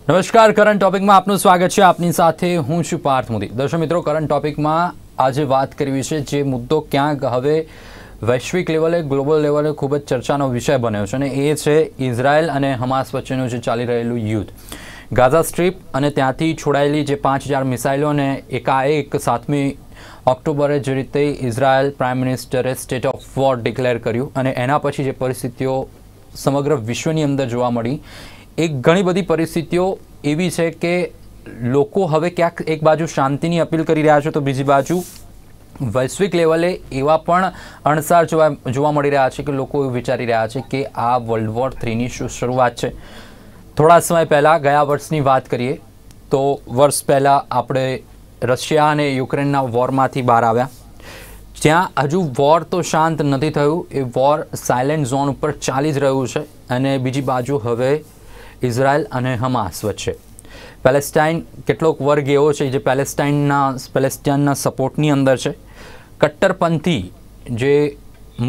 નમસ્કાર, કરંટ ટોપિકમાં આપનું સ્વાગત છે. આપની સાથે હું છું પાર્થ મોદી. દર્શક મિત્રો, કરંટ ટોપિકમાં આજે વાત કરવી છે જે મુદ્દો ક્યાંક હવે વૈશ્વિક લેવલે, ગ્લોબલ લેવલે ખૂબ જ ચર્ચાનો વિષય બન્યો છે, અને એ છે ઇઝરાયલ અને હમાસ વચ્ચેનું જે ચાલી રહેલું યુદ્ધ. ગાઝા સ્ટ્રીપ અને ત્યાંથી છોડાયેલી જે 5000 મિસાઇલોને એકાએક 7મી ઓક્ટોબરે જે રીતે ઇઝરાયલ પ્રાઇમ મિનિસ્ટરે સ્ટેટ ઓફ વોર ડિક્લેર કર્યું, અને એના પછી જે પરિસ્થિતિઓ સમગ્ર વિશ્વની અંદર જોવા મળી, એક ઘણી બધી પરિસ્થિતિઓ એવી છે કે લોકો હવે ક્યાંક એક બાજુ શાંતિની અપીલ કરી રહ્યા છે, તો બીજી બાજુ વૈશ્વિક લેવલે એવા પણ અણસાર જોવા મળી રહ્યા છે કે લોકો એવું વિચારી રહ્યા છે કે આ વર્લ્ડ વોર 3ની શું શરૂઆત છે. થોડા સમય પહેલાં, ગયા વર્ષની વાત કરીએ તો વર્ષ પહેલાં આપણે રશિયા અને યુક્રેનના વોરમાંથી બહાર આવ્યા. જ્યાં હજુ વોર તો શાંત નથી થયું, એ વોર સાયલેન્ટ ઝોન ઉપર ચાલી જ રહ્યું છે, અને બીજી બાજુ હવે ઇઝરાયલ અને હમાસ વચ્ચે પેલેસ્ટાઇન કેટલોક વર્ગ એવો છે જે પેલેસ્ટાઇનના સપોર્ટની અંદર છે. કટ્ટરપંથી જે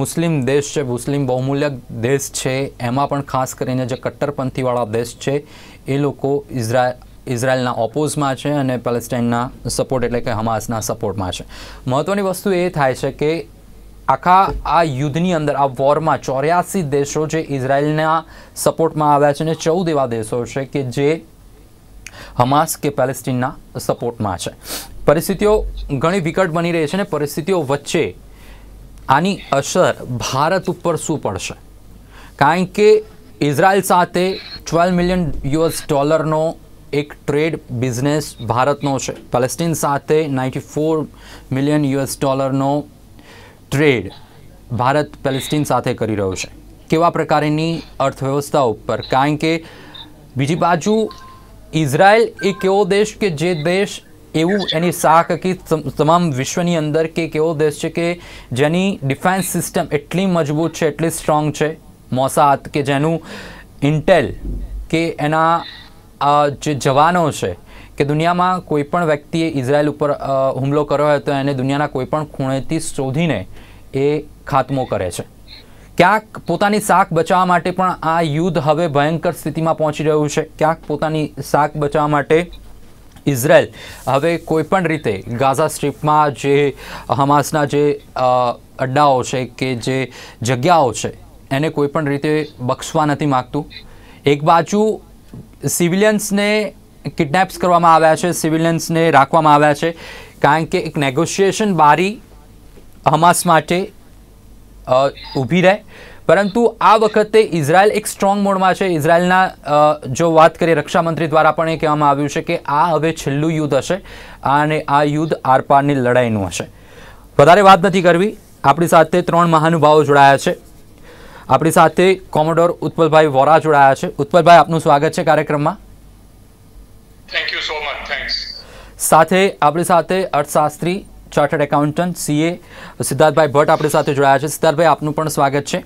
મુસ્લિમ દેશ છે, મુસ્લિમ બહુમૂલ્યક દેશ છે, એમાં પણ ખાસ કરીને જે કટ્ટરપંથીવાળા દેશ છે એ લોકો ઇઝરાયલના ઓપોઝમાં છે અને પેલેસ્ટાઇનના સપોર્ટ એટલે કે હમાસના સપોર્ટમાં છે. મહત્ત્વની વસ્તુ એ થાય છે કે આખા આ યુદ્ધની અંદર, આ વોરમાં 84 દેશો જે ઇઝરાયલના સપોર્ટમાં આવ્યા છે, અને 14 એવા દેશો છે કે જે હમાસ કે પેલેસ્ટીનના સપોર્ટમાં છે. પરિસ્થિતિઓ ઘણી વિકટ બની રહી છે, અને પરિસ્થિતિઓ વચ્ચે આની અસર ભારત ઉપર શું પડશે? કારણ કે ઇઝરાયલ સાથે $12 મિલિયન એક ટ્રેડ બિઝનેસ ભારતનો છે. પેલેસ્ટીન સાથે $94 મિલિયન ટ્રેડ ભારત પેલેસ્ટીન સાથે કરી રહ્યું છે. કેવા પ્રકારની અર્થવ્યવસ્થા ઉપર? કારણ કે બીજી બાજુ ઇઝરાયલ એક એવો દેશ કે જે દેશ એવું એની સાખ કે તમામ વિશ્વની અંદર કે એક એવો દેશ છે કે જેની ડિફેન્સ સિસ્ટમ એટલી મજબૂત છે, એટલી સ્ટ્રોંગ છે, મોસાદ કે જેનું ઇન્ટેલ કે એના જે જવાનો છે કે દુનિયામાં કોઈ પણ વ્યક્તિએ ઇઝરાયલ ઉપર હુમલો કર્યો હોય તો એને દુનિયાના કોઈ પણ ખૂણેથી શોધીને એ ખાત્મો કરે છે. ક્યાંક પોતાની સાખ બચાવવા માટે પણ આ યુદ્ધ હવે ભયંકર સ્થિતિમાં પહોંચી રહ્યું છે. ક્યાંક પોતાની સાખ બચાવવા માટે ઇઝરાયલ હવે કોઈ પણ રીતે ગાઝા સ્ટ્રીપમાં જે હમાસના જે અડ્ડાઓ છે કે જે જગ્યાઓ છે એને કોઈ પણ રીતે બક્ષવા નથી માગતું. એક બાજુ સિવિલિયન્સને કિડનેપ્સ કરવામાં આવ્યા છે, સિવિલિયન્સને રાખવામાં આવ્યા છે, કારણ કે એક નેગોશિએશન બારી હમાસ માટે ઊભી રહે. પરંતુ આ વખતે ઇઝરાયલ એક સ્ટ્રોંગ મોડમાં છે. ઇઝરાયલના જો વાત કરીએ, રક્ષામંત્રી દ્વારા પણ એ કહેવામાં આવ્યું છે કે આ હવે છેલ્લું યુદ્ધ હશે અને આ યુદ્ધ આરપારની લડાઈનું હશે. વધારે વાત નથી કરવી. આપણી સાથે 3 મહાનુભાવો જોડાયા છે. આપણી સાથે કોમોડોર ઉત્પલભાઈ વોરા જોડાયા છે. ઉત્પલભાઈ, આપનું સ્વાગત છે કાર્યક્રમમાં. Thank you so much. Thanks. સાથે આપણી સાથે અર્થશાસ્ત્રી, ચાર્ટર્ડ એકાઉન્ટન્ટ, સીએ સિદ્ધાર્થભાઈ ભટ્ટ આપણી સાથે જોડાયા છે. સિદ્ધાર્થભાઈ, આપનું પણ સ્વાગત છે.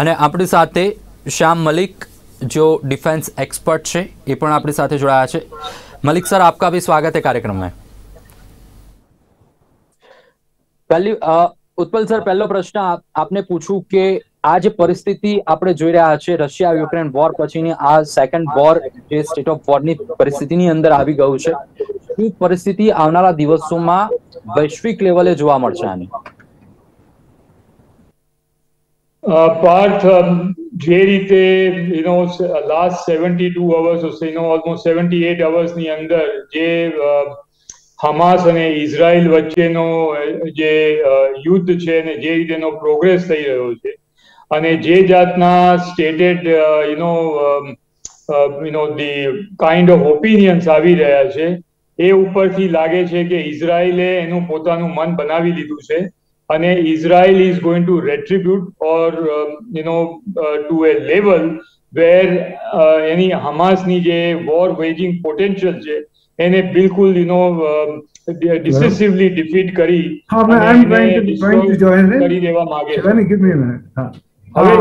અને આપણી સાથે શ્યામ મલિક, जो डिफेंस एक्सपर्ट है, ये पण आपणी साथे जोड़ाया है. मलिक सर, आपका भी स्वागत है कार्यक्रम में. पहली उत्पल सर, पहलो प्रश्न आपने पूछू कि आज परिस्थिति आपणे જોઈ રહ્યા છે રશિયા યુક્રેન વોર પછીની આ સેકન્ડ વોર જે સ્ટેટ ઓફ વોરની પરિસ્થિતિની અંદર આવી ગયું છે, શું પરિસ્થિતિ આવનારા દિવસોમાં વૈશ્વિક લેવલે જોવા મળશે આની? પાર્થ, જે રીતે લાસ્ટ 72 અવર્સ ઓલમોસ્ટ 78 અવર્સની અંદર જે હમાસ અને ઇઝરાયલ વચ્ચેનો જે યુદ્ધ છે અને જે રીતેનો પ્રોગ્રેસ થઈ રહ્યો છે અને જે જાતના stated the kind of opinions આવી રહ્યા છે એ ઉપરથી લાગે છે કે ઇઝરાયલે એનું પોતાનું મન બનાવી લીધું છે અને Israel is going to retribute or to a level where એની હમાસની જે વોર વેજિંગ પોટેન્શિયલ છે એને બિલકુલ decisively defeat કરી કરી દેવા માંગે છે. હવે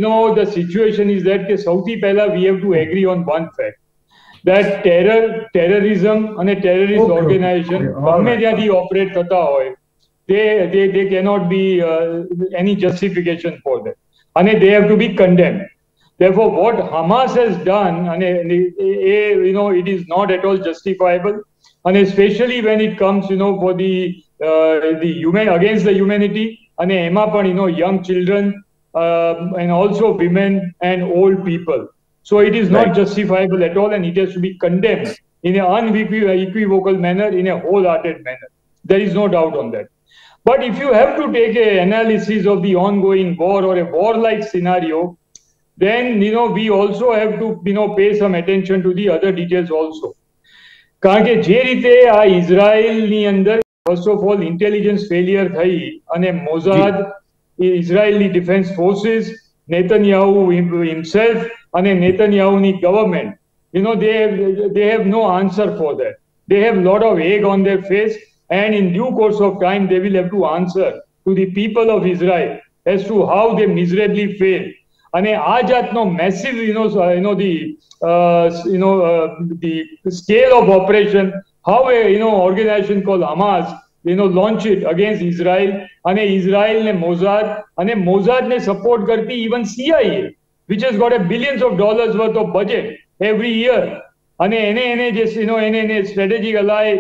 now the situation is that કે સૌથી પહેલા we have to agree on one fact that terrorism અને terrorist organization ગમે ત્યાંથી ઓપરેટ થતા હોય they cannot be any justification for that and they have to be condemned. Therefore, what Hamas has done, and it is not at all justifiable, and especially when it comes, for the human against the humanity, and એમાં પણ, young children, and also women and old people. So it is not Right. justifiable at all, and it has to be condemned in an unequivocal manner, in a wholehearted manner. There is no doubt on that. But if you have to take an analysis of the ongoing war or a war-like scenario, then we also have to pay some attention to the other details also. કારણ કે જે રીતે આ ઇઝરાયલની અંદર first of all intelligence failure થઈ અને Mossad, Israeli defence forces, નેતન્યાહુ himself અને નેતન્યાહુની government, they have no answer for that. They have lot of egg on their face, and in due course of time they will have to answer to the people of Israel as to how they miserably failed. અને આ જાતનો massive the scale of operation, how a organization called Hamas launch it against Israel, અને Israel ને Mossad ને support કરતી even CIA, which has got billions of dollars worth of budget every year, અને એને જે એને સ્ટ્રેટેજિક અલાય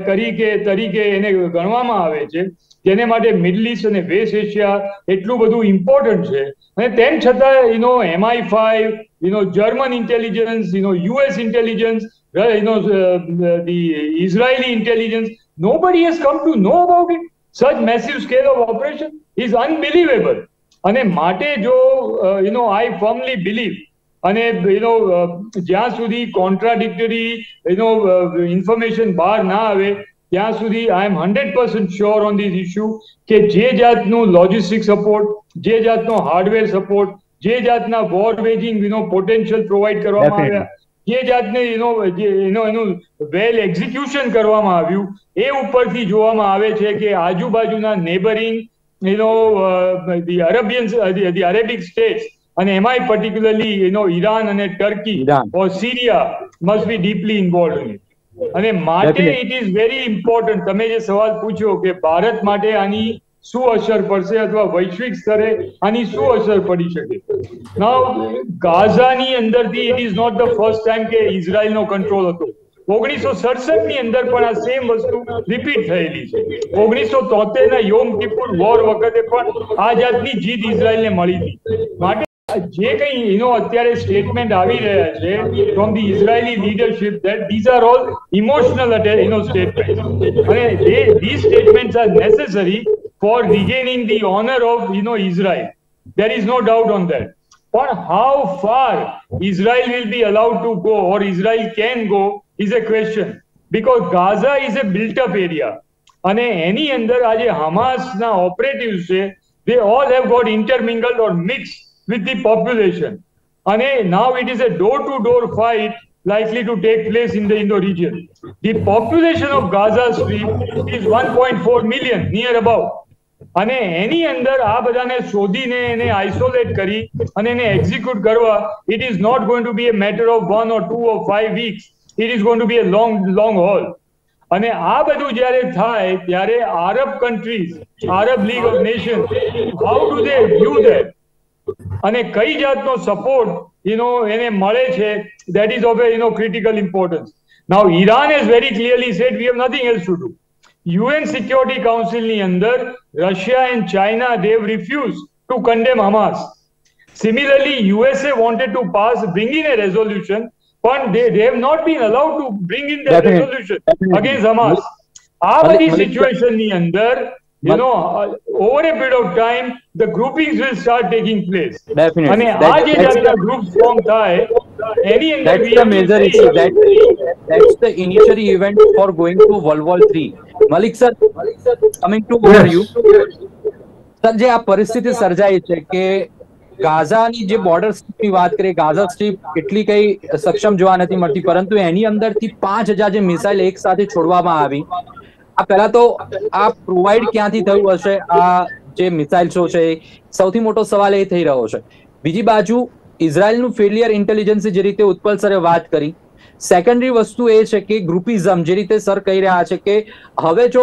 તરીકે એને ગણવામાં આવે છે, જેને માટે મિડલ ઇસ્ટ અને વેસ્ટ એશિયા એટલું બધું ઇમ્પોર્ટન્ટ છે, અને તેમ છતાં MI5, German intelligence, US intelligence, the Israeli intelligence, nobody has come to know about it. Such massive scale of operation is unbelievable. અને માટે જો I firmly believe, અને જ્યાં સુધી કોન્ટ્રાડિક્ટરી ઇન્ફોર્મેશન બહાર ના આવે ત્યાં સુધી I am 100% sure on this issue કે જે જાતનું લોજિસ્ટિક સપોર્ટ, જે જાતનો હાર્ડવેર સપોર્ટ, જે જાતના વોર વેજિંગ પોટેન્શિયલ પ્રોવાઈડ કરવામાં આવ્યા, જે જાતને એનું વેલ એક્ઝિક્યુશન કરવામાં આવ્યું, એ ઉપરથી જોવામાં આવે છે કે આજુબાજુના neighbouring the Arabic states, and am I particularly Iran and Turkey or Syria must be deeply involved in it. અને માટે it is very important, તમે જે સવાલ પૂછ્યો કે ભારત માટે આની શું અસર પડશે અથવા વૈશ્વિક સ્તરે આની શું અસર પડી શકે. Now ગાઝાની અંદરથી it is not the first time કે ઇઝરાયલનો કંટ્રોલ હતો. 1967 ની અંદર પણ આ સેમ વસ્તુ રિપીટ થયેલી છે. 1973 ના યોમ કિપુર વોર વખતે પણ આ જાતની જીત ઇઝરાયલને મળી હતી. માટે જે કંઈ અત્યારે સ્ટેટમેન્ટ આવી રહ્યા છે from the Israeli leadership, that these are all emotional statements, અને these statements are necessary for regaining the honor of Israel. There is no doubt on that. But how far Israel will be allowed to go, or Israel can go, is a question, because Gaza is a built up area, અને એની અંદર આજે હમાસના operatives છે, they all have got intermingled or mixed with the population, and now it is a door to door fight likely to take place in the Indo-region. The population of Gaza Strip is 1.4 million near about, અને એની અંદર આ બધાને શોધીને એને isolate કરી અને એને execute કરવા, it is not going to be a matter of 1 or 2 or 5 weeks. It is going to be a long haul. અને આ બધું જ્યારે થાય ત્યારે Arab countries, Arab League of Nations, how do they view that? અને કઈ જાતનો support એને મળે છે, that is of a critical importance. Now Iran has very clearly said we have nothing else to do. UN Security Council ની અંદર Russia and China, they have refused to condemn Hamas. Similarly, USA wanted to bring in a resolution, but they have not been allowed to bring in that resolution against Hamas. આ બધી situation ની અંદર over a period of time the groupings will start taking place. Definitely. અને આ જે જાતના groups form થાય એની અંદર that's the major issue. That's the initial event for going to World War III. Malik sir, coming to over you. Sir, જે આ પરિસ્થિતિ સર્જાઈ છે કે ગાઝાની જે બોર્ડર સ્ટ્રીપની વાત કરીએ, ગાઝા સ્ટ્રીપ એટલી કઈ સક્ષમ જોવા નથી મળતી, પરંતુ એની અંદરથી 5000 જે મિસાઇલ એક સાથે છોડવામાં આવી. આ પહેલા તો આ પ્રોવાઈડ ક્યાંથી થયું હશે? આ જે મિસાઇલ્સો છે, સૌથી મોટો સવાલ એ થઈ રહ્યો છે. બીજી બાજુ ઇઝરાયલનું ફેલિયર ઇન્ટેલિજન્સે જે રીતે ઉત્પલ સરે વાત કરી, સેકન્ડરી વસ્તુ એ છે કે ગ્રુપિઝમ, જે રીતે સર કહી રહ્યા છે કે હવે જો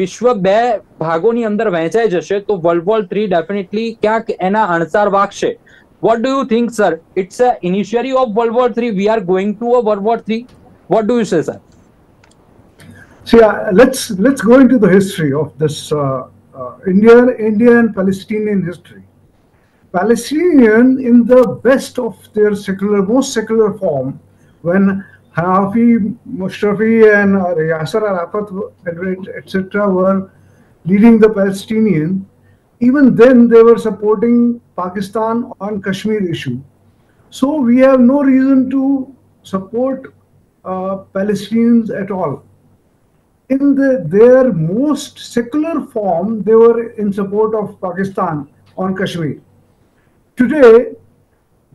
વિશ્વ બે ભાગોની અંદર વહેંચાઈ જશે તો વર્લ્ડ વોર III ડેફિનેટલી ક્યાંક એના અણસાર વાગશે. What do you think, sir? It's a initiatory of World War III. We are going to a World War III. What do you say, sir? See, let's go into the history of this Indian Palestinian history. Palestinian, in the best of their most secular form, when Hanafi, Mushrafi, and Yasser Arafat, etc., were leading the Palestinian, even then they were supporting Pakistan on Kashmir issue. So we have no reason to support Palestinians at all. In their most secular form, they were in support of Pakistan on Kashmir. Today,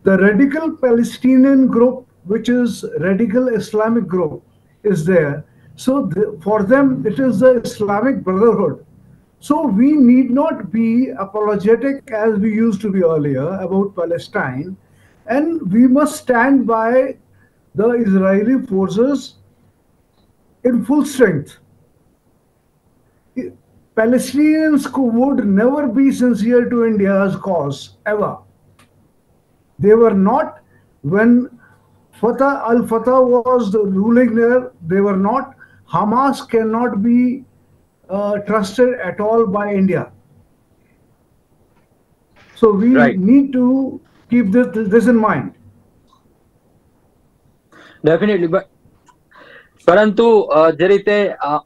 the radical Palestinian group, which is radical Islamic group, is there. So for them, it is the Islamic Brotherhood. So we need not be apologetic as we used to be earlier about Palestine, and we must stand by the Israeli forces in full strength. Palestinians would never be sincere to India's cause, ever. They were not when Al-Fatah was ruling there. They were not. Hamas cannot be trusted at all by India. So we need to keep this in mind. Definitely, but પરંતુ જે રીતે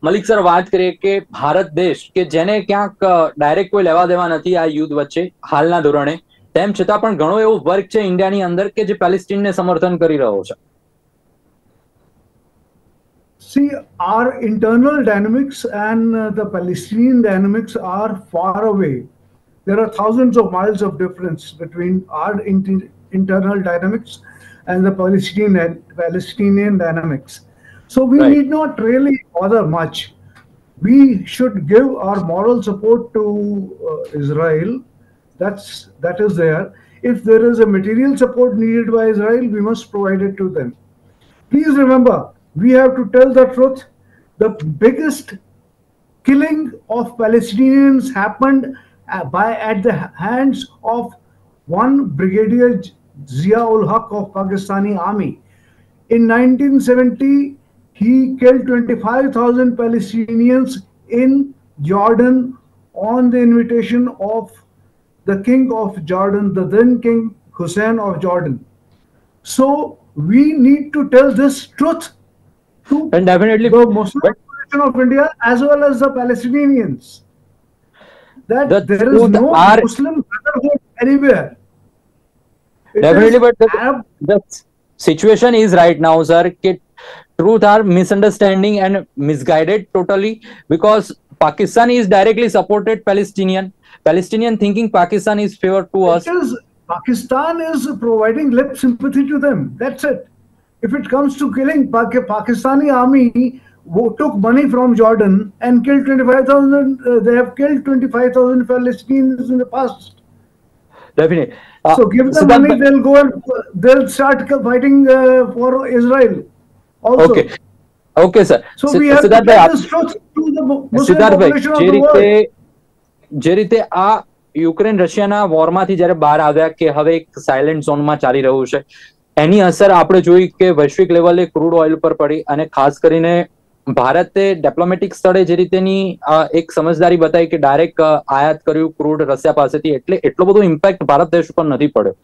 Malik sir વાત કરીએ કે ભારત દેશ કે જેને ક્યાંક ડાયરેક્ટ કોઈ લેવા દેવા નથી આ યુદ્ધ વચ્ચે હાલના ધોરણે, તેમ છતાં પણ ઘણો એવો વર્ગ છે ઇન્ડિયાની અંદર કે જે પેલેસ્ટીનને સમર્થન કરી રહ્યો છે. See, our internal dynamics and the Palestinian dynamics are far away. There are thousands of miles of difference between our internal dynamics and the Palestinian dynamics. So we need not really bother much. We should give our moral support to Israel. That is there. If there is a material support needed by Israel, we must provide it to them. Please remember, we have to tell the truth. The biggest killing of Palestinians happened at the hands of one Brigadier Zia-ul Haq of Pakistani army. In 1970, he killed 25,000 Palestinians in Jordan on the invitation of the king of Jordan, the then king Hussein of Jordan. So we need to tell this truth to and definitely the Muslim population of India as well as the Palestinians, that there is no Muslim brotherhood anywhere. Definitely, but the situation is right now, sir, truth are misunderstanding and misguided totally, because Pakistan is directly supported Palestinian thinking Pakistan is favor to us. Pakistan is providing lip sympathy to them. That's it. If it comes to killing, Pakistani army took money from Jordan and killed 25,000. They have killed 25,000 Palestinians in the past. Definitely. So give them money, they'll go and they'll start fighting for Israel. Also. Okay, sir. So we have to tell this truth to the Muslim population of the world. જે રીતે આ Ukraine રશિયાના વોરમાંથી જ્યારે બહાર આવ્યા કે હવે એક સાયલેન્ટ ઝોનમાં ચાલી રહ્યું છે, એની અસર આપણે જોઈ કે વૈશ્વિક લેવલે ક્રૂડ ઓઇલ પર પડી, અને ખાસ કરીને ભારતે ડિપ્લોમેટિક સ્થળે જે રીતેની એક સમજદારી બતાવી કે ડાયરેક્ટ આયાત કર્યું ક્રૂડ રશિયા પાસેથી, એટલે એટલો બધો ઇમ્પેક્ટ ભારત દેશ ઉપર નથી પડ્યો.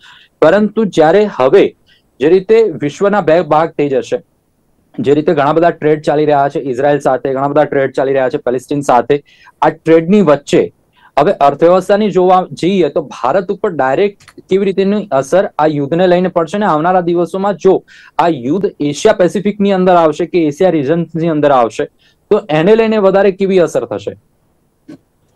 પરંતુ જ્યારે હવે જે રીતે વિશ્વના બે ભાગ થઈ જશે, જે રીતે ઘણા બધા ટ્રેડ ચાલી રહ્યા છે ઇઝરાયલ સાથે, ઘણા બધા ટ્રેડ ચાલી રહ્યા છે પેલેસ્ટીન સાથે, આ ટ્રેડની વચ્ચે હવે અર્થવ્યવસ્થાની જોવા જઈએ તો ભારત ઉપર ડાયરેક્ટ કેવી રીતેની અસર આ યુદ્ધને લઈને પડશે, ને આવનારા દિવસોમાં જો આ યુદ્ધ એશિયા પેસિફિકની અંદર આવશે કે એશિયા રિજન્સની અંદર આવશે તો એને લઈને વધારે કેવી અસર થશે?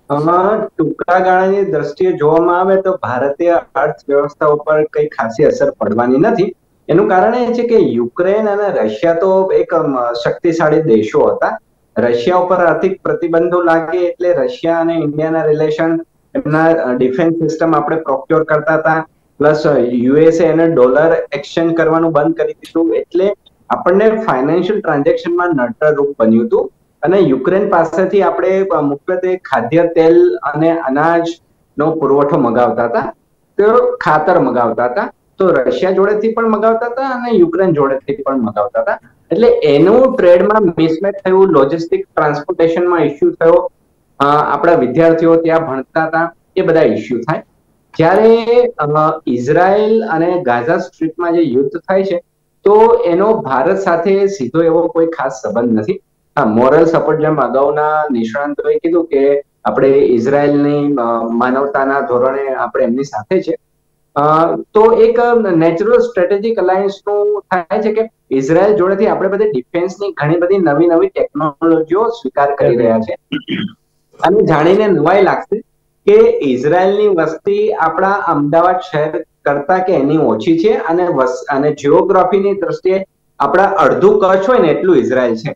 ટૂંકા ગાળાની દ્રષ્ટિએ જોવામાં આવે તો ભારતીય અર્થવ્યવસ્થા ઉપર કઈ ખાસી અસર પડવાની નથી. એનું કારણ એ છે કે યુક્રેન અને રશિયા તો એક શક્તિશાળી દેશો હતા. રશિયા ઉપર આર્થિક પ્રતિબંધો લાગે એટલે રશિયા અને ઇન્ડિયાના રિલેશન, એમના ડિફેન્સ સિસ્ટમ આપણે પ્રોક્યોર કરતા હતા, પ્લસ યુએસએ એને ડોલર એક્સચેન્જ કરવાનું બંધ કરી દીધું, એટલે આપણને ફાઇનાન્શિયલ ટ્રાન્ઝેક્શનમાં નડતરરૂપ બન્યું હતું. અને યુક્રેન પાસેથી આપણે મુખ્યત્વે ખાદ્ય તેલ અને અનાજનો પુરવઠો મગાવતા હતા. તો તો ખાતર મગાવતા હતા, તો રશિયા જોડેથી પણ મગાવતા હતા અને યુક્રેન જોડેથી પણ મગાવતા હતા. એટલે એનું ટ્રેડમાં મિસમેચ થયું, લોજિસ્ટિક ટ્રાન્સપોર્ટેશનમાં ઇસ્યુ થયો, આપણા વિદ્યાર્થીઓ ત્યાં ભણતા હતા, એ બધા ઇસ્યુ થાય. જ્યારે ઇઝરાયલ અને ગાઝા સ્ટ્રીપમાં જે યુદ્ધ થાય છે તો એનો ભારત સાથે સીધો એવો કોઈ ખાસ સંબંધ નથી. હા, મોરલ સપોર્ટ, જેમ અગાઉના નિષ્ણાંતોએ કીધું કે આપણે ઇઝરાયલની માનવતાના ધોરણે આપણે એમની સાથે છે. તો એક નેચરલ સ્ટ્રેટેજિક અલાયન્સ નું થાય છે કે ઇઝરાયલ જોડેથી આપણે બધી ડિફેન્સની ઘણી બધી નવી નવી ટેકનોલોજીઓ સ્વીકાર કરી રહ્યા છે. અને જાણીને નવાઈ લાગશે કે ઇઝરાયલની વસ્તી આપણા અમદાવાદ શહેર કરતા કે એની ઓછી છે, અને જીઓગ્રાફીની દ્રષ્ટિએ આપણા અડધું કચ્છ હોય ને એટલું ઇઝરાયલ છે.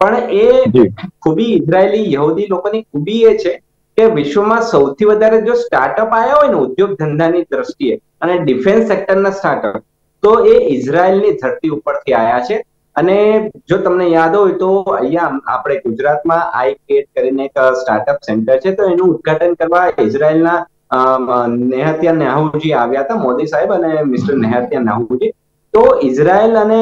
પણ એ ખૂબી ઇઝરાયલી યહૂદી લોકોની ખૂબી એ છે કે વિશ્વમાં સૌથી વધારે જો સ્ટાર્ટઅપ આવ્યા હોય ને ઉદ્યોગ ધંધાની દ્રષ્ટિએ અને ડિફેન્સ સેક્ટરના સ્ટાર્ટઅપ, તો એ ઇઝરાયલની ધરતી ઉપરથી આવ્યા છે. અને જો તમને યાદ હોય તો અહીંયા આપણે ગુજરાતમાં આઈકેટ કરીને એક સ્ટાર્ટઅપ સેન્ટર છે, તો એનું ઉદઘાટન કરવા ઇઝરાયલના નેહત્યા નાહુજી આવ્યા હતા, મોદી સાહેબ અને મિસ્ટર નેહત્યા નાહુજી. તો ઇઝરાયલ અને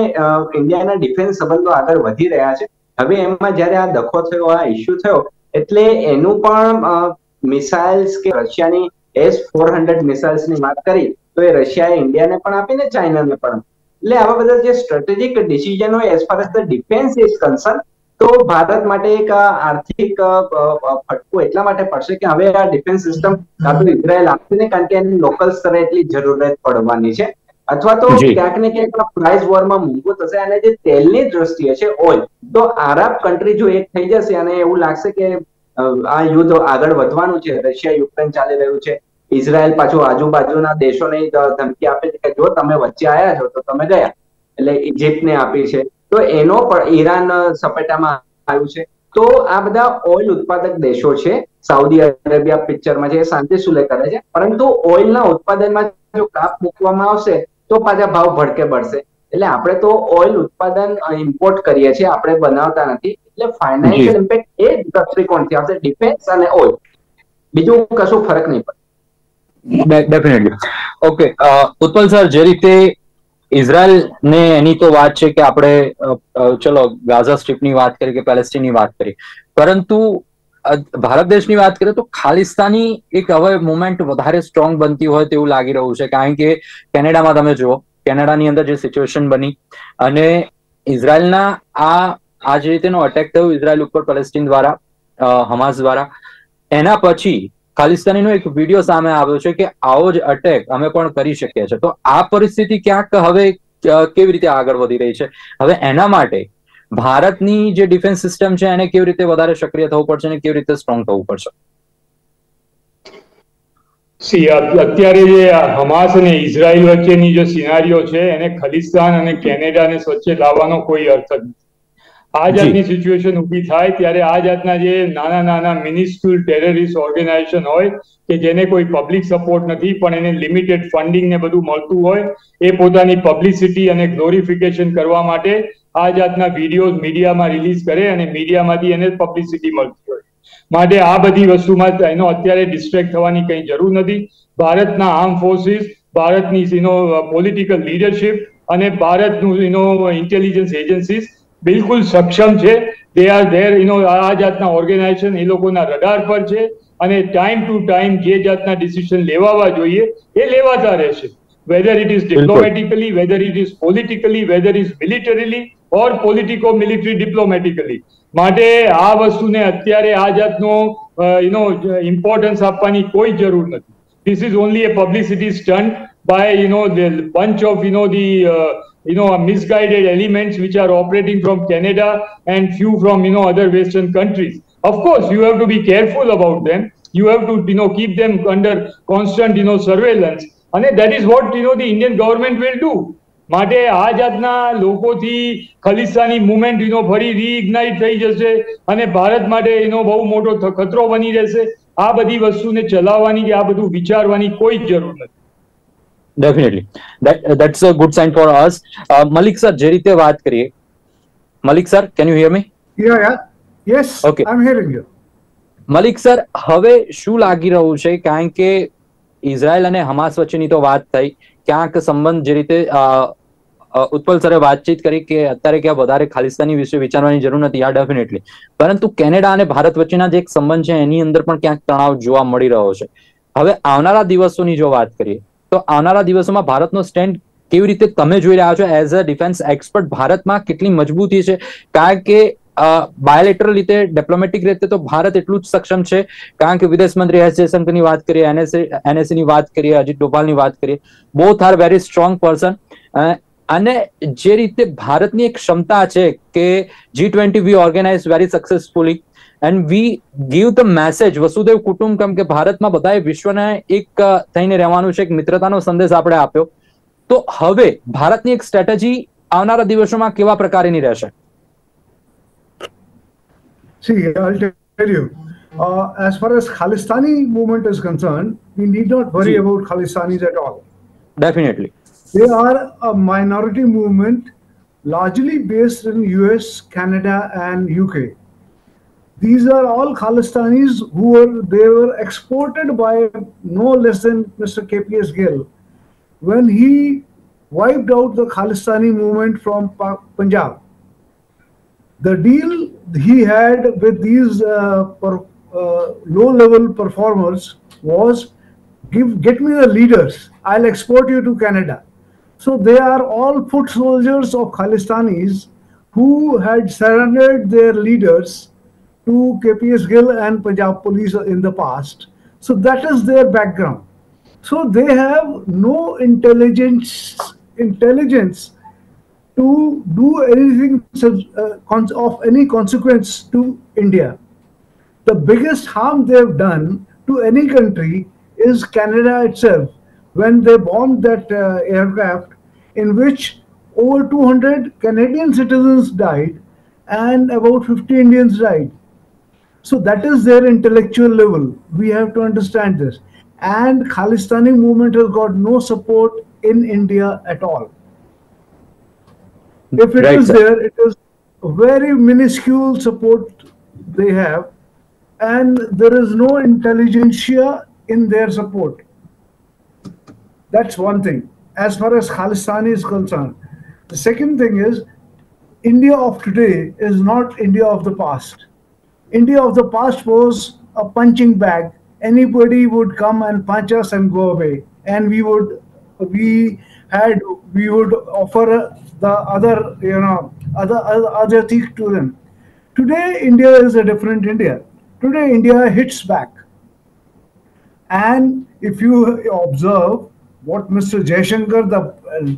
ઇન્ડિયાના ડિફેન્સ સંબંધો આગળ વધી રહ્યા છે. હવે એમાં જયારે આ દખો થયો, આ ઇસ્યુ થયો, એટલે એનું પણ મિસાઇલ્સ કે રશિયાની S-400 મિસાઇલ્સની વાત કરી તો એ રશિયાએ ઇન્ડિયાને પણ આપીને ચાઇનાને પણ. એટલે આવા બધા જે સ્ટ્રેટેજિક ડિસિઝન હોય as far as the defence is concern, તો ભારત માટે એક આર્થિક ફટકો એટલા માટે પડશે કે હવે આ ડિફેન્સ સિસ્ટમ કાં તો ઇઝરાયલ આપશે ને, કારણ કે એની લોકલ સ્તરે એટલી જરૂરત પડવાની છે, અથવા તો ક્યાંક ને ક્યાંક પ્રાઇસ વોરમાં મોંઘું થશે. અને જે તેલની દ્રષ્ટિએ છે ઓઇલ, તો આરબ કન્ટ્રી જો એક થઈ જશે અને એવું લાગશે કે આ યુદ્ધ આગળ વધવાનું છે, રશિયા યુક્રેન ચાલી રહ્યું છે, ઇઝરાયલ પાછું આજુબાજુના દેશોને ધમકી આપે છે કે જો તમે વચ્ચે આવ્યા છો તો તમે ગયા, એટલે ઇજિપ્તને આપી છે, તો એનો પણ ઈરાન સપેટામાં આવ્યું છે. તો આ બધા ઓઇલ ઉત્પાદક દેશો છે, સાઉદી અરેબિયા પિક્ચરમાં છે, એ શાંતિ સુલે કરે છે, પરંતુ ઓઇલના ઉત્પાદનમાં જો કાપ મૂકવામાં આવશે તો પાછા ભાવ ભડકે બળશે. એટલે આપણે તો ઓઇલ ઉત્પાદન ઇમ્પોર્ટ કરીએ છીએ, આપણે બનાવતા નથી. એટલે ફાઇનાન્શિયલ ઇમ્પેક્ટ એ દ્રષ્ટિકોણથી આવશે, ડિફેન્સ અને ઓઇલ, બીજું કશું ફરક નહીં પડે. ડેફિનેટલી. ઓકે, ઉત્પલ સર, જે રીતે ઇઝરાયલ ને એની તો વાત છે કે આપણે ચલો ગાઝા સ્ટ્રીપની વાત કરી કે પેલેસ્ટીનની વાત કરી, પરંતુ ભારત દેશની વાત કરીએ તો ખાલિસ્તાની એક હવે મુવમેન્ટ વધારે સ્ટ્રોંગ બનતી હોય તેવું લાગી રહ્યું છે. કારણ કે કેનેડામાં તમે જુઓ, કેનેડાની અંદર જે સિચ્યુએશન બની અને ઇઝરાયલના આ જે રીતેનો અટેક થયો ઇઝરાયલ ઉપર પેલેસ્ટીન દ્વારા, હમાસ દ્વારા, એના પછી ખાલિસ્તાનીનો એક વિડીયો સામે આવ્યો છે કે આવો જ અટેક અમે પણ કરી શકીએ છીએ. તો આ પરિસ્થિતિ ક્યાંક હવે કેવી રીતે આગળ વધી રહી છે? હવે એના માટે ભારતની જે ડિફેન્સ સિસ્ટમ છે એને કેવી રીતે વધારે સક્રિય થવું પડશે અને કેવી રીતે સ્ટ્રોંગ થવું પડશે? અત્યારે જે હમાસ અને ઇઝરાયલ વચ્ચેની જે સિનારીઓ છે એને ખાલિસ્તાન અને કેનેડાને વચ્ચે લાવવાનો કોઈ અર્થ જ નથી. આ જાતની સિચ્યુએશન ઊભી થાય ત્યારે આ જાતના જે નાના નાના મિનિસ્ક્યુલ ટેરરિસ્ટ ઓર્ગેનાઇઝેશન હોય કે જેને કોઈ પબ્લિક સપોર્ટ નથી પણ એને લિમિટેડ ફંડિંગ ને બધું મળતું હોય, એ પોતાની પબ્લિસિટી અને ગ્લોરિફિકેશન કરવા માટે આ જાતના વિડીયોઝ મીડિયામાં રિલીઝ કરે અને મીડિયામાંથી એને પબ્લિસિટી મળતી હોય. માટે આ બધી વસ્તુમાં એનો અત્યારે ડિસ્ટ્રેક્ટ થવાની કંઈ જરૂર નથી. ભારતના આર્મ ફોર્સિસ, ભારતની પોલિટિકલ લીડરશિપ અને ભારતનું ઇન્ટેલિજન્સ એજન્સીસ બિલકુલ સક્ષમ છે. દે આર ધેર, આ જાતના ઓર્ગેનાઇઝેશન એ લોકોના રડાર પર છે અને ટાઈમ ટુ ટાઈમ જે જાતના ડિસિઝન લેવાવા જોઈએ એ લેવાતા રહેશે. whether it is diplomatically, whether it is politically, whether it is militarily or politico-military diplomatically. માટે આ વસ્તુને અત્યારે આ જાતનો ઇમ્પોર્ટન્સ આપવાની કોઈ જરૂર નથી. This is only a publicity stunt by the bunch of misguided elements which are operating from Canada and few from other Western countries. Of course, you have to be careful about them. You have to keep them under constant surveillance. And that is what the Indian government will do. માટે આ જાતના લોકોથી ખાલિસ્તાની movement ફરી રીઇગ્નાઇટ થઈ જશે અને ભારત માટે બહુ મોટો ખતરો બની રહેશે. આ બધી વસ્તુને ચલાવવાની કે આ બધું વિચારવાની કોઈ જરૂર નથી. Definitely. That's a good sign for us. Malik sir, જે રીતે વાત કરીએ, Malik sir, can you hear me? Yeah. Yes, okay. I'm hearing you. Malik sir, હવે શું લાગી રહ્યું છે? કારણ કે ઇઝરાયલ અને હમાસ વચ્ચેની તો વાત થઈ, ક્યાંક સંબંધ જે રીતે ઉત્પલ સરે વાતચીત કરી કે અત્યારે ક્યાં વધારે ખાલિસ્તાની વિશે વિચારવાની જરૂર નથી, આ ડેફિનેટલી, પરંતુ કેનેડા અને ભારત વચ્ચેના જે એક સંબંધ છે એની અંદર પણ ક્યાંક તણાવ જોવા મળી રહ્યો છે. હવે આવનારા દિવસોની જો વાત કરીએ તો આવનારા દિવસોમાં ભારતનો સ્ટેન્ડ કેવી રીતે તમે જોઈ રહ્યા છો એઝ અ ડિફેન્સ એક્સપર્ટ? ભારતમાં કેટલી મજબૂતી છે? કારણ કે બાયોલેટરલ રીતે, ડિપ્લોમેટિક રીતે તો ભારત એટલું જ સક્ષમ છે, કારણ કે વિદેશ મંત્રી એસ જયશંકરની વાત કરીએ, એનએસએ ની વાત કરીએ, અજીત ડોભાલની વાત કરીએ, both are very strong person. અને જે રીતે ભારતની એક ક્ષમતા છે કે G20 we organise very successfully and we give the message વસુદેવ કુટુંબકમ, કે ભારતમાં બધાએ વિશ્વને એક થઈને રહેવાનું છે, એક મિત્રતાનો સંદેશ આપણે આપ્યો. તો હવે ભારતની એક સ્ટ્રેટેજી આવનારા દિવસોમાં કેવા પ્રકારની રહેશે? See, I'll tell you. As far as Khalistani movement is concerned, we need not worry about Khalistanis at all. Definitely. They are a minority movement, largely based in US, Canada, and UK. These are all Khalistanis they were exported by no less than Mr. KPS Gill when he wiped out the Khalistani movement from Punjab. The deal he had with these low-level performers was, get me the leaders, I'll export you to Canada. So they are all foot soldiers of Khalistanis who had surrendered their leaders to KPS Gill and Punjab police in the past. So that is their background. So they have no intelligence to do anything of any consequence to India. The biggest harm they've done to any country is Canada itself, when they bombed that aircraft in which over 200 Canadian citizens died and about 50 Indians died. So that is their intellectual level. We have to understand this. And Khalistani movement has got no support in India at all. If it is there, it is very minuscule support they have, and there is no intelligentsia in their support. That's one thing, as far as Khalistani is concerned. The second thing is, India of today is not India of the past. India of the past was a punching bag. Anybody would come and punch us and go away, and we would offer the other thing to them. Today, India is a different India. Today, India hits back. And if you observe what Mr. Jaishankar,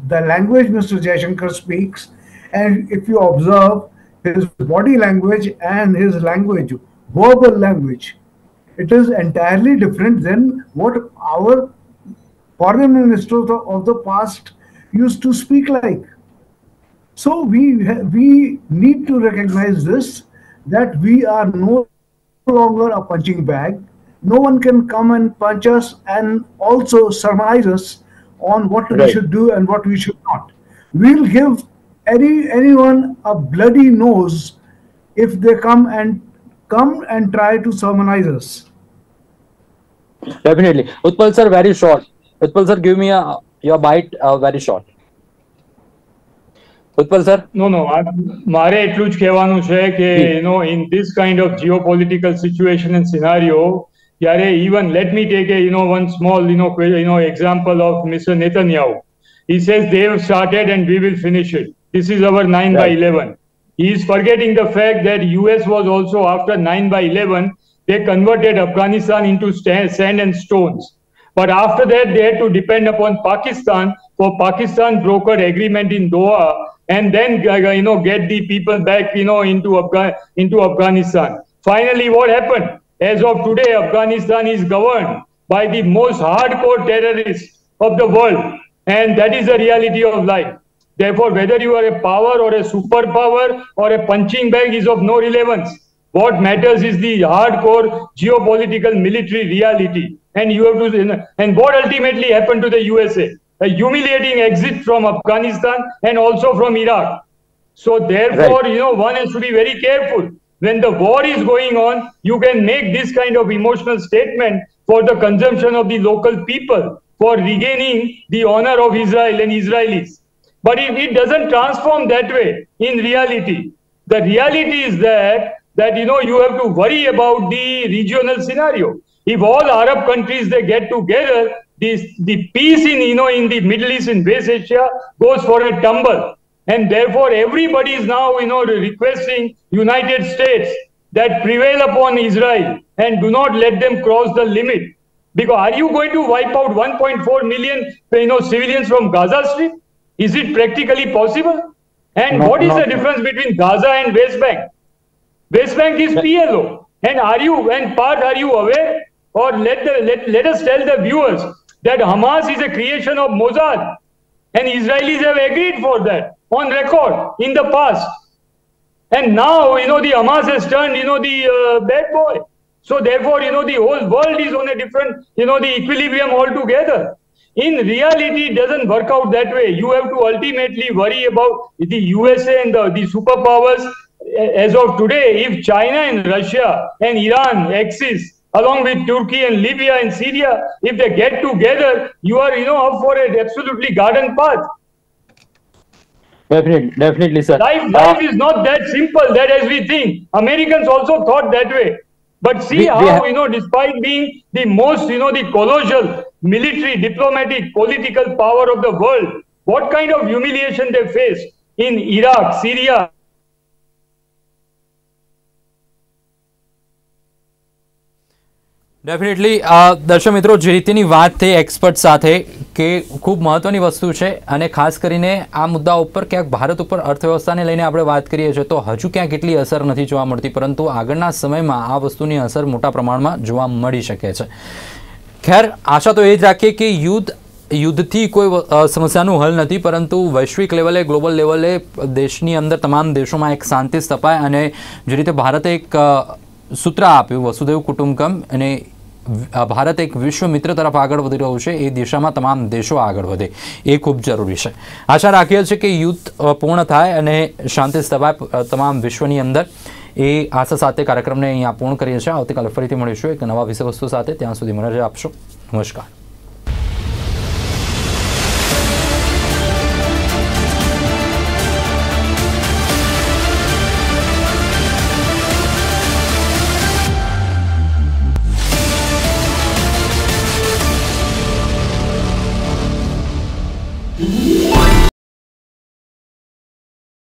the language Mr. Jaishankar speaks, and if you observe his body language and his language, verbal language, it is entirely different than what our foreign ministers of the past used to speak like. So we need to recognize this, that we are no longer a punching bag. No one can come and punch us and also surmise us on what we should do and what we should not. We'll give anyone a bloody nose if they come and try to sermonize us. Definitely. Utpal sir, very short. Utpal sir, give me your bite very short. Utpal sir? No, મારે એટલું જ કહેવાનું છે કે in this kind of geopolitical situation and scenario, even let me take one small example of Mr. Netanyahu. He says they have started and we will finish it. This is our 9/11. He is forgetting the fact that US was also, after 9/11, they converted Afghanistan into sand and stones. But after that, they had to depend upon Pakistan for Pakistan brokered agreement in Doha, and then get the people back into Afghanistan. Finally, what happened? As of today, Afghanistan is governed by the most hardcore terrorists of the world, and that is the reality of life. Therefore, whether you are a power or a superpower or a punching bag is of no relevance. What matters is the hardcore geopolitical military reality. And you have to, and what ultimately happened to the USA? A humiliating exit from Afghanistan and also from Iraq. So therefore, one has to be very careful. When the war is going on, you can make this kind of emotional statement for the consumption of the local people, for regaining the honor of Israel and Israelis. But if it doesn't transform that way in reality, the reality is that you have to worry about the regional scenario. If all Arab countries they get together, the peace in in the Middle East and West Asia goes for a tumble, and therefore everybody is now requesting United States that prevail upon Israel and do not let them cross the limit. Because are you going to wipe out 1.4 million civilians from Gaza Strip? Is it practically possible? And what is the difference between Gaza and West Bank? West Bank is PLO. And are you aware? Or let us tell the viewers that Hamas is a creation of Mossad, and Israelis have agreed for that on record in the past. And now the Hamas has turned the bad boy. So therefore the whole world is on a different the equilibrium altogether. In reality, it doesn't work out that way. You have to ultimately worry about the USA and the superpowers. As of today, if China and Russia and Iran exist, along with Turkey and Libya and Syria, if they get together, you are up for an absolutely garden path. Definitely, sir. Life is not that simple that as we think. Americans also thought that way. But see how, despite being the most, the colossal military, diplomatic, political power of the world, what kind of humiliation they faced in Iraq, Syria. Definitely દર્શક મિત્રો, જે રીતની વાત થઈ expert સાથે કે ખૂબ મહત્વની વસ્તુ છે, અને ખાસ કરીને આ મુદ્દા ઉપર ક્યાંક ભારત ઉપર અર્થવ્યવસ્થાને લઈને આપણે વાત કરીએ છીએ તો હજુ ક્યાંક એટલી અસર નથી જોવા મળતી, પરંતુ આગળના સમયમાં આ વસ્તુની અસર મોટા પ્રમાણમાં જોવા મળી શકે છે. ખેર, આશા તો એ જ રાખીએ કે યુદ્ધથી કોઈ સમસ્યાનું હલ નથી, પરંતુ વૈશ્વિક લેવલે, ગ્લોબલ લેવલે દેશની અંદર તમામ દેશોમાં એક શાંતિ સ્થપાય, અને જે રીતે ભારતે એક સૂત્ર આપ્યું વસુધૈવ કુટુંબકમ, અને ભારત એક વિશ્વ મિત્ર તરફ આગળ વધી રહ્યું છે, એ દિશામાં તમામ દેશો આગળ વધે એ ખૂબ જરૂરી છે. આશા રાખીએ છીએ કે યુદ્ધ પૂર્ણ થાય અને શાંતિ સ્થપાય તમામ વિશ્વની અંદર, એ આશા સાથે કાર્યક્રમને અહીંયા પૂર્ણ કરીએ છીએ. આવતીકાલે ફરીથી મળીશું એક નવા વિષય વસ્તુ સાથે. ત્યાં સુધી મને રજા આપશો. નમસ્કાર.